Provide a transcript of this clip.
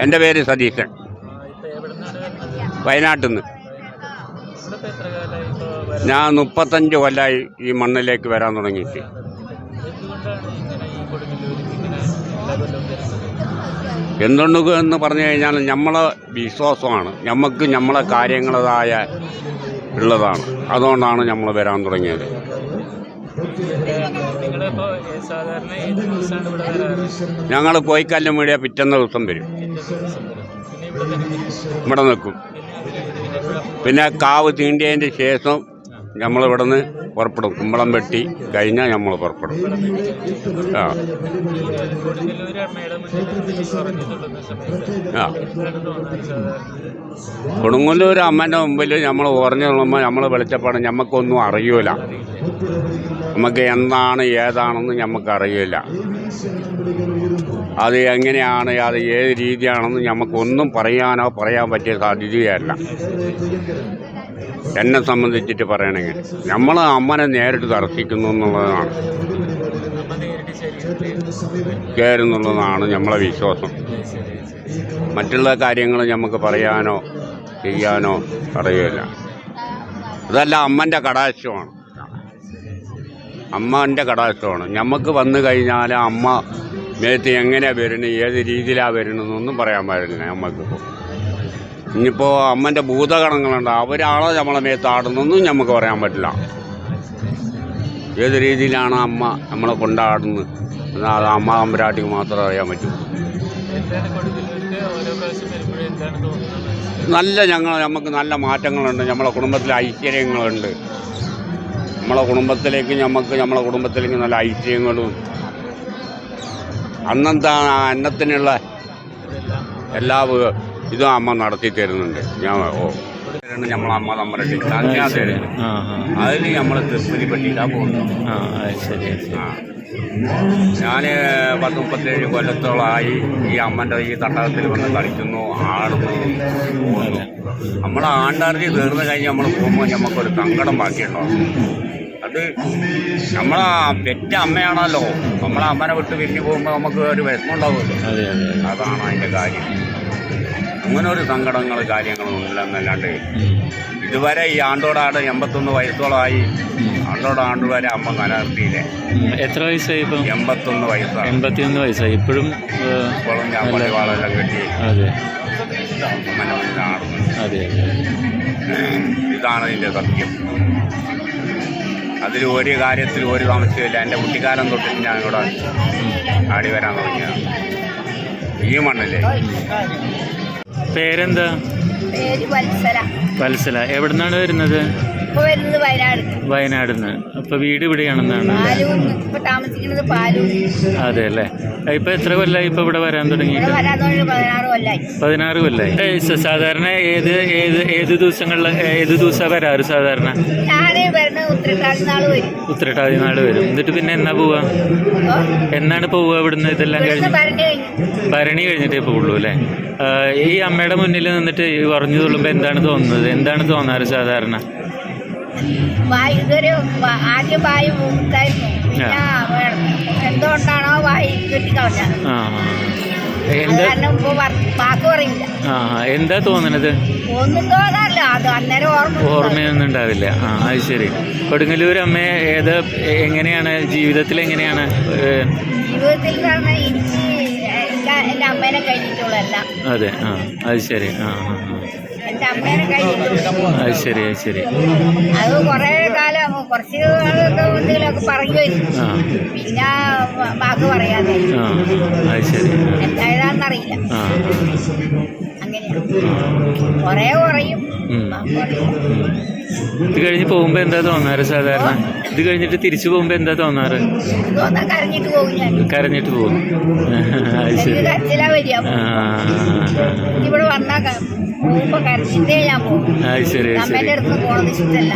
എൻ്റെ പേര് സതീശൻ, വയനാട്ടിൽ നിന്ന്. ഞാൻ 35 കൊല്ലമായി ഈ മണ്ണിലേക്ക് വരാൻ തുടങ്ങിയിട്ട്. എന്തുകൊണ്ട് എന്ന് പറഞ്ഞു കഴിഞ്ഞാൽ നമ്മളെ വിശ്വാസമാണ്, നമുക്ക് നമ്മളെ കാര്യങ്ങളതായ ഉള്ളതാണ്. അതുകൊണ്ടാണ് നമ്മൾ വരാൻ തുടങ്ങിയത്. ഞങ്ങൾ പോയിക്കല്ലും വീടിയ പിറ്റേന്ന ദിവസം വരും, ഇവിടെ നിൽക്കും. പിന്നെ കാവ് തീണ്ടിയതിൻ്റെ ശേഷം നമ്മളിവിടെ നിന്ന് പുറപ്പെടും. കുമ്പളം വെട്ടി കഴിഞ്ഞാൽ നമ്മൾ പുറപ്പെടും. കൊടുങ്ങല്ലൂർ അമ്മേൻ്റെ മുമ്പിൽ നമ്മൾ ഉറഞ്ഞു കൊള്ളുമ്പോൾ നമ്മൾ വിളിച്ചപ്പോൾ നമുക്കൊന്നും അറിയൂല. നമുക്ക് എന്താണ് ഏതാണെന്ന് നമുക്കറിയില്ല. അത് എങ്ങനെയാണ്, അത് ഏത് രീതിയാണെന്ന് നമുക്കൊന്നും പറയാൻ പറ്റിയ സാധ്യതയല്ല. എന്നെ സംബന്ധിച്ചിട്ട് പറയണമെങ്കിൽ നമ്മൾ അമ്മനെ നേരിട്ട് ദർശിക്കുന്നു എന്നുള്ളതാണ്, കയറുന്നുള്ളതാണ് നമ്മളെ വിശ്വാസം. മറ്റുള്ള കാര്യങ്ങൾ നമുക്ക് പറയാനോ ചെയ്യാനോ അറിയില്ല. ഇതെല്ലാം അമ്മൻ്റെ കടാക്ഷമാണ്, അമ്മൻ്റെ കടാക്ഷമാണ്. നമുക്ക് വന്നു കഴിഞ്ഞാൽ അമ്മ മേത്ത് എങ്ങനെയാണ് വരുന്നത്, ഏത് രീതിയിലാണ് വരുന്നതെന്നൊന്നും പറയാൻ പാടില്ല. നമുക്കിപ്പോൾ ഇനിയിപ്പോൾ അമ്മൻ്റെ ഭൂതഗണങ്ങളുണ്ട്, അവരാളോ നമ്മളെ മേത്ത് ആടുന്നൊന്നും നമുക്ക് പറയാൻ പറ്റില്ല. ഏത് രീതിയിലാണ് അമ്മ നമ്മളെ കൊണ്ടാടുന്നത് എന്നാൽ അത് അമ്മ തമ്പുരാട്ടിക്ക് മാത്രമേ അറിയാൻ പറ്റൂ. നമുക്ക് നല്ല മാറ്റങ്ങളുണ്ട്, നമ്മളെ കുടുംബത്തിലെ ഐശ്വര്യങ്ങളുണ്ട്. നമ്മളെ കുടുംബത്തിലേക്ക് നല്ല ഐശ്വര്യങ്ങളും അന്നത്തിനുള്ള എല്ലാ ഇതും അമ്മ നടത്തി തരുന്നുണ്ട്. നമ്മളെ അമ്മ തമ്പുരാട്ടി അതിന് നമ്മൾ തൃശ്ശൂരി പറ്റിയിട്ടാണ് പോകുന്നത്. ഞാൻ 37 കൊല്ലത്തോളമായി ഈ അമ്മൻ്റെ ഈ തട്ടകത്തിൽ വന്ന് കളിക്കുന്നു, ആടുന്നു, പോകുന്നു. നമ്മളെ ആണ്ടാർജി തീർന്നു കഴിഞ്ഞ് നമ്മൾ പോകുമ്പോൾ നമുക്കൊരു സങ്കടം ബാക്കിയുണ്ടാവും. അത് നമ്മളെ പെറ്റ അമ്മയാണല്ലോ, നമ്മളെ അമ്മനെ വിട്ട് പിരിഞ്ഞു പോകുമ്പോൾ നമുക്ക് ഒരു വിഷമമുണ്ടാവുമല്ലോ. അതാണ് അതിൻ്റെ കാര്യം. അങ്ങനെ ഒരു സങ്കടങ്ങൾ കാര്യങ്ങളും ഇല്ലെന്നല്ലാണ്ട് ഇതുവരെ ഈ ആണ്ടോടാട് 81 വയസ്സോളമായി ആണ്ട് വരെ അമ്മ നിലനിർത്തിയില്ലേ. എത്ര വയസ്സായി ഇപ്പം? 81 വയസ്സായി. 81 വയസ്സായി. ഇപ്പോഴും ഞാൻ പള്ളിവാളെല്ലാം കെട്ടി അമ്മനെ ആടുന്നു. ഇതാണ് ഇതിൻ്റെ സത്യം. അതിൽ ഒരു കാര്യത്തിൽ ഒരു താമസമില്ല. എൻ്റെ കുട്ടിക്കാലം തൊട്ടിട്ട് ഞാൻ ഇവിടെ ആടി വരാൻ തുടങ്ങിയതാണ് ഈ മണ്ണില്ലേ. പേരെന്താ? വത്സല. എവിടുന്നാണ് വരുന്നത്? വയനാടിന്ന്. അപ്പൊ വീട് ഇവിടെയാണെന്നാണ്? അതെ അല്ലേ. ഇപ്പൊ എത്ര കൊല്ലായി ഇപ്പൊ ഇവിടെ വരാൻ തുടങ്ങിയിട്ട്? 16 കൊല്ലായി. സാധാരണ ഏത് ദിവസം വരാറ്? സാധാരണ ഉത്രട്ടാതി നാള് വരും. എന്നിട്ട് പിന്നെ എന്നാ പോവാ? എന്നാണ് പോവുക ഇവിടുന്ന്? ഇതെല്ലാം കഴിഞ്ഞ് ഭരണി കഴിഞ്ഞിട്ടേ പോവുള്ളൂ അല്ലേ? ഈ അമ്മയുടെ മുന്നിൽ നിന്നിട്ട് പറഞ്ഞു തുള്ളുമ്പോ എന്താണ് തോന്നുന്നത്? എന്താണ് തോന്നാറ് സാധാരണ? ആദ്യം വായു ഉണ്ടായിരുന്നു, എന്തുകൊണ്ടാണോ വായു കെട്ടിക്കളഞ്ഞത്. വാക്ക് പറയില്ല. എന്താ തോന്നണത്? ഒന്നും തോന്നാറില്ല. അത് അന്നേരം ഓർമ്മയൊന്നും ഉണ്ടാവില്ല. അത് ശരി. കൊടുങ്ങല്ലൂർ അമ്മ എങ്ങനെയാണ് ജീവിതത്തിൽ? എങ്ങനെയാണ് ജീവിതത്തിൽ പറഞ്ഞാൽ എനിക്ക് എൻ്റെ അമ്മേനെ കഴിഞ്ഞിട്ടുള്ളതല്ല. അതെ. അത് ശരി. എൻ്റെ അമ്മേനെ കഴിഞ്ഞിട്ടുള്ളൂ. അത് ശരി. അത് കുറേ കാലം കുറച്ച് എന്തെങ്കിലുമൊക്കെ പറയുമായിരുന്നു, പിന്നെ വാക്ക് പറയാതെ. അത് ശരി. എന്തായതാന്നറിയില്ല. അങ്ങനെയാണ് കുറേ കുറയും. ഇത് കഴിഞ്ഞ് പോകുമ്പോ എന്താ തോന്നാറ് സാധാരണ? ഇത് കഴിഞ്ഞിട്ട് തിരിച്ചു പോകുമ്പോ എന്താ തോന്നാറ്? കരഞ്ഞിട്ട് പോകും. അത് ശരി. ഇവിടെ വന്നാൽ കരഞ്ഞിട്ടേ ഞാൻ പോകും. അത് ശരി. അമ്മേൻ്റെ അടുത്ത് പോകണമെന്ന് ഇഷ്ടമല്ല.